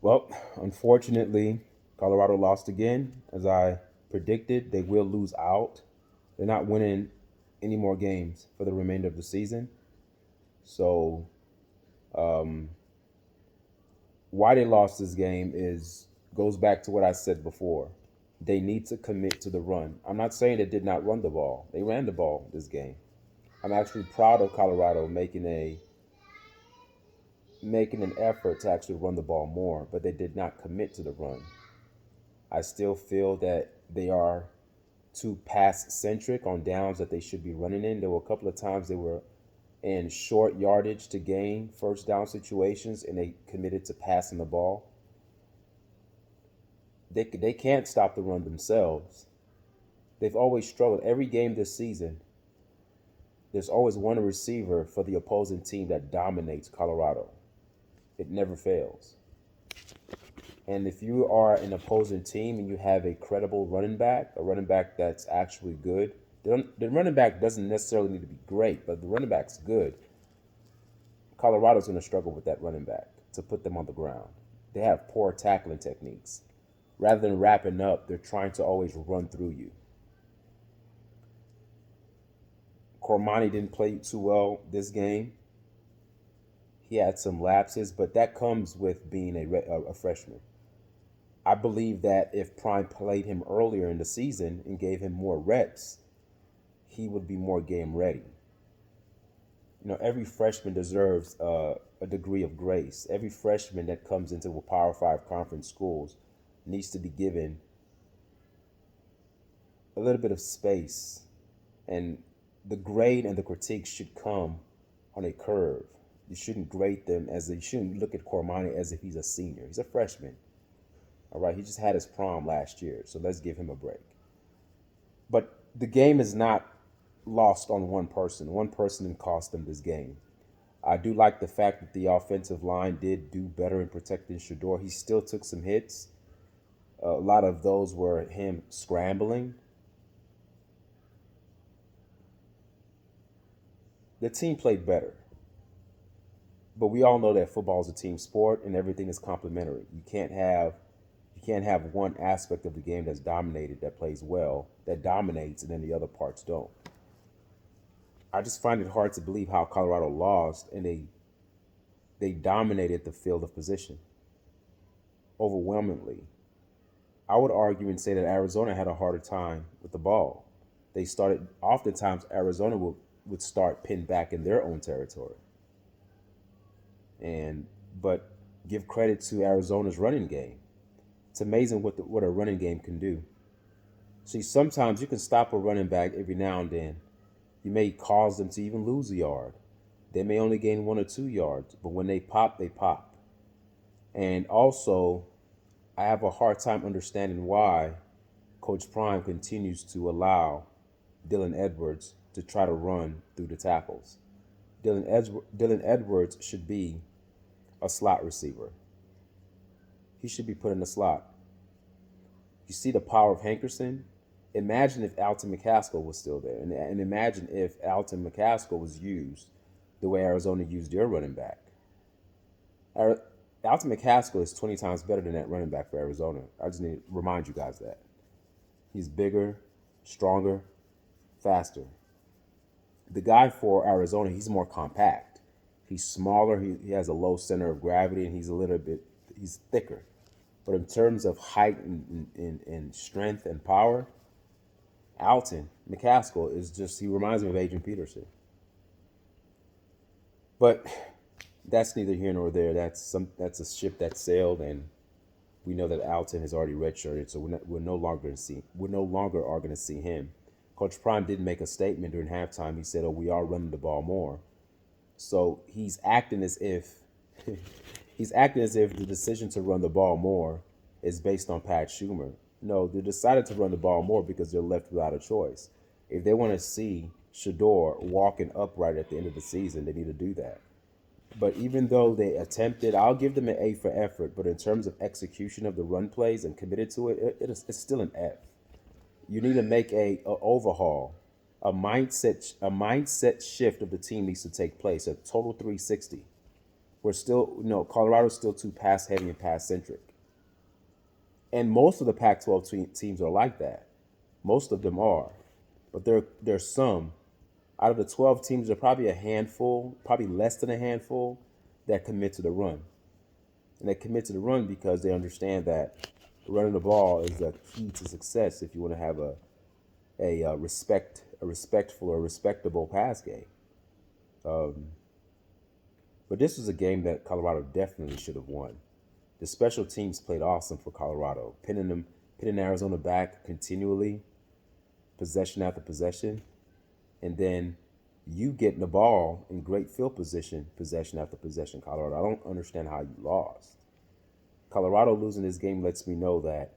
Well, unfortunately, Colorado lost again. As I predicted, they will lose out. They're not winning any more games for the remainder of the season. So, um, why they lost this game is goes back to what I said before. They need to commit to the run. I'm not saying they did not run the ball. They ran the ball this game. I'm actually proud of Colorado making an effort to actually run the ball more, but they did not commit to the run. I still feel that they are too pass centric on downs that they should be running in. There were a couple of times they were in short yardage to gain first down situations and they committed to passing the ball. They can't stop the run themselves. They've always struggled. Every game this season, there's always one receiver for the opposing team that dominates Colorado. It never fails. And if you are an opposing team and you have a credible running back, a running back that's actually good, the running back doesn't necessarily need to be great, but the running back's good. Colorado's going to struggle with that running back to put them on the ground. They have poor tackling techniques. Rather than wrapping up, they're trying to always run through you. Cormani didn't play too well this game. He had some lapses, but that comes with being a freshman. I believe that if Prime played him earlier in the season and gave him more reps, he would be more game ready. Every freshman deserves a degree of grace. Every freshman that comes into a Power Five conference schools needs to be given a little bit of space, and the grade and the critique should come on a curve. You shouldn't grade them you shouldn't look at Cormani as if he's a senior. He's a freshman. All right, he just had his prom last year, so let's give him a break. But the game is not lost on one person. One person didn't cost them this game. I do like the fact that the offensive line did do better in protecting Shador. He still took some hits. A lot of those were him scrambling. The team played better. But we all know that football is a team sport and everything is complementary. You can't have one aspect of the game that's dominated, that plays well, that dominates, and then the other parts don't. I just find it hard to believe how Colorado lost and they dominated the field of position overwhelmingly. I would argue and say that Arizona had a harder time with the ball. They started oftentimes Arizona would start pinned back in their own territory. And but give credit to Arizona's running game. It's amazing what a running game can do. See, sometimes you can stop a running back every now and then. You may cause them to even lose a yard. They may only gain 1 or 2 yards, but when they pop, they pop. And also, I have a hard time understanding why Coach Prime continues to allow Dylan Edwards to try to run through the tackles. Dylan Edwards should be a slot receiver. He should be put in the slot. You see the power of Hankerson? Imagine if Alton McCaskill was still there. And imagine if Alton McCaskill was used the way Arizona used their running back. Alton McCaskill is 20 times better than that running back for Arizona. I just need to remind you guys that. He's bigger, stronger, faster. The guy for Arizona, he's more compact. He's smaller, he has a low center of gravity, and he's thicker. But in terms of height and strength and power, Alton McCaskill he reminds me of Adrian Peterson. But that's neither here nor there. That's a ship that sailed, and we know that Alton has already redshirted, so we're no longer are going to see him. Coach Prime did make a statement during halftime. He said, "Oh, we are running the ball more." So he's acting as if the decision to run the ball more is based on Pat Schumer. No, they decided to run the ball more because they're left without a choice. If they want to see Shador walking upright at the end of the season, they need to do that. But even though they attempted, I'll give them an A for effort. But in terms of execution of the run plays and committed to it's still an F. You need to make a overhaul, a mindset shift of the team needs to take place. A total 360. We're still, Colorado's still too pass heavy and pass centric. And most of the Pac-12 teams are like that. Most of them are. But there's some. Out of the 12 teams, there are probably a handful, probably less than a handful, that commit to the run. And they commit to the run because they understand that running the ball is the key to success if you want to have a respectful or respectable pass game. Um, but this was a game that Colorado definitely should have won. The special teams played awesome for Colorado, pinning Arizona back continually, possession after possession, and then you getting the ball in great field position, possession after possession. Colorado, I don't understand how you lost. Colorado losing this game lets me know that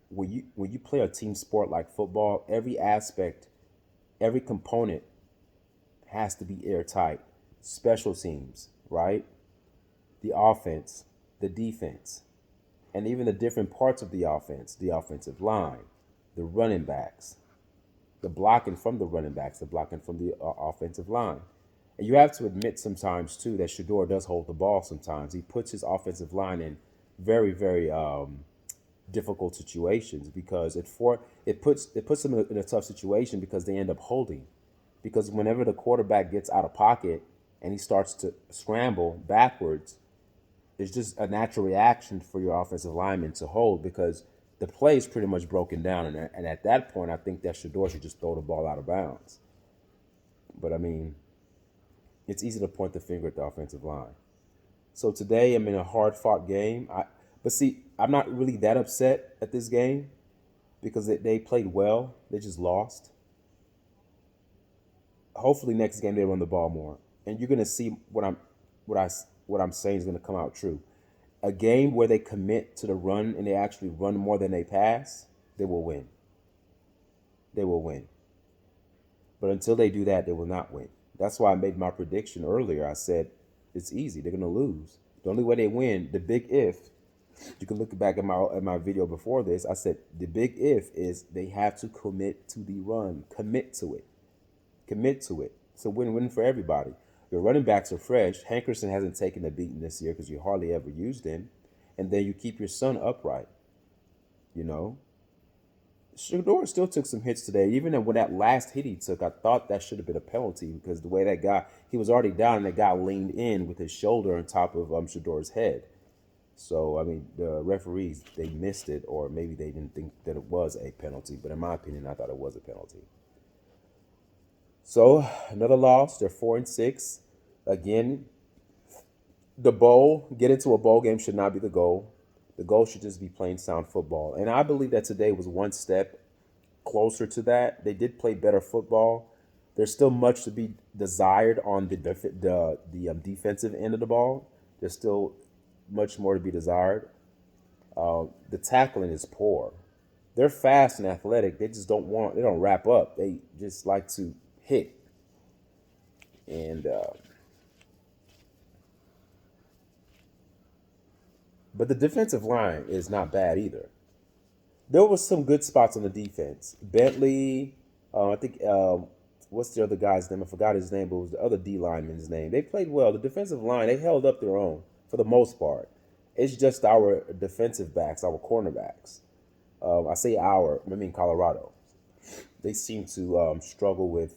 when you play a team sport like football, every aspect, every component has to be airtight. Special teams, right? The offense, the defense, and even the different parts of the offense, the offensive line, the running backs, the blocking from the running backs, the blocking from the offensive line. And you have to admit sometimes too that Shador does hold the ball sometimes. He puts his offensive line in very, very difficult situations because it puts them in a tough situation because they end up holding. Because whenever the quarterback gets out of pocket and he starts to scramble backwards, it's just a natural reaction for your offensive lineman to hold because the play is pretty much broken down. And at that point, I think that Shador should just throw the ball out of bounds. But I mean, it's easy to point the finger at the offensive line. So today I'm in a hard fought game. But see, I'm not really that upset at this game because they played well. They just lost. Hopefully next game they run the ball more. And you're gonna see what I what I'm saying is gonna come out true. A game where they commit to the run and they actually run more than they pass, they will win. They will win. But until they do that, they will not win. That's why I made my prediction earlier. I said it's easy. They're gonna lose. The only way they win, the big if, you can look back at my video before this. I said the big if is they have to commit to the run. Commit to it. Commit to it. It's a win-win for everybody. Your running backs are fresh. Hankerson hasn't taken a beating this year because you hardly ever used him. And then you keep your son upright. You know, Shador still took some hits today. Even when that last hit he took, I thought that should have been a penalty because the way that guy, he was already down and that guy leaned in with his shoulder on top of Shador's head. So, I mean, the referees, they missed it, or maybe they didn't think that it was a penalty. But in my opinion, I thought it was a penalty. So, another loss. They're 4-6. Again, get into a bowl game should not be the goal. The goal should just be playing sound football. And I believe that today was one step closer to that. They did play better football. There's still much to be desired on the defensive end of the ball. There's still much more to be desired. The tackling is poor. They're fast and athletic. They just they don't wrap up. They just like to hit. And but the defensive line is not bad either. There was some good spots on the defense. Bentley, I think, what's the other guy's name? I forgot his name, but it was the other D lineman's name. They played well. The defensive line, they held up their own for the most part. It's just our defensive backs, our cornerbacks. I say I mean Colorado. They seem to struggle with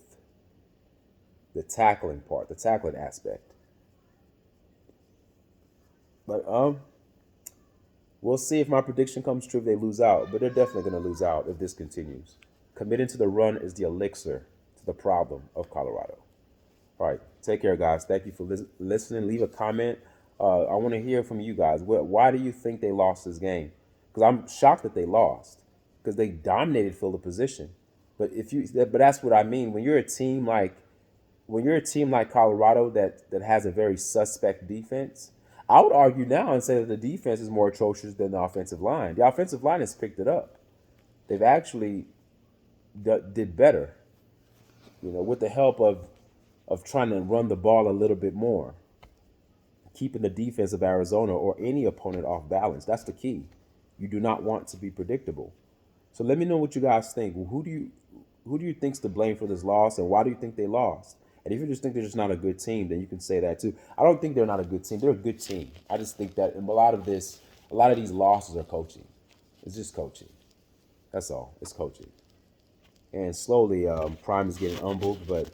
the tackling part, the tackling aspect. But we'll see if my prediction comes true if they lose out. But they're definitely going to lose out if this continues. Committing to the run is the elixir to the problem of Colorado. All right, take care, guys. Thank you for listening. Leave a comment. I want to hear from you guys. Why do you think they lost this game? Because I'm shocked that they lost because they dominated field of position. But that's what I mean. When you're a team like Colorado that has a very suspect defense, I would argue now and say that the defense is more atrocious than the offensive line. The offensive line has picked it up. They've actually did better, with the help of trying to run the ball a little bit more, keeping the defense of Arizona or any opponent off balance. That's the key. You do not want to be predictable. So let me know what you guys think. Who do you think's to blame for this loss, and why do you think they lost? And if you just think they're just not a good team, then you can say that too. I don't think they're not a good team. They're a good team. I just think that in a lot of these losses are coaching. It's just coaching. That's all. It's coaching. And slowly, Prime is getting humbled, but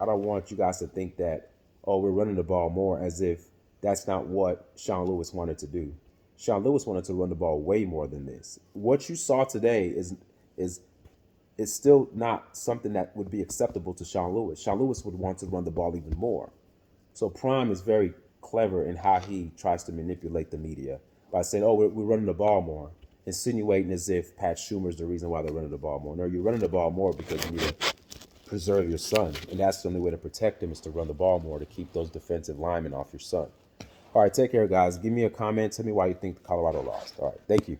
I don't want you guys to think that, oh, we're running the ball more, as if that's not what Sean Lewis wanted to do. Sean Lewis wanted to run the ball way more than this. What you saw today is is still not something that would be acceptable to Sean Lewis. Sean Lewis would want to run the ball even more. So Prime is very clever in how he tries to manipulate the media by saying, "Oh, we're running the ball more," insinuating as if Pat Schumer is the reason why they're running the ball more. No, you're running the ball more because you need to preserve your son, and that's the only way to protect him is to run the ball more to keep those defensive linemen off your son. All right, take care, guys. Give me a comment. Tell me why you think Colorado lost. All right, thank you.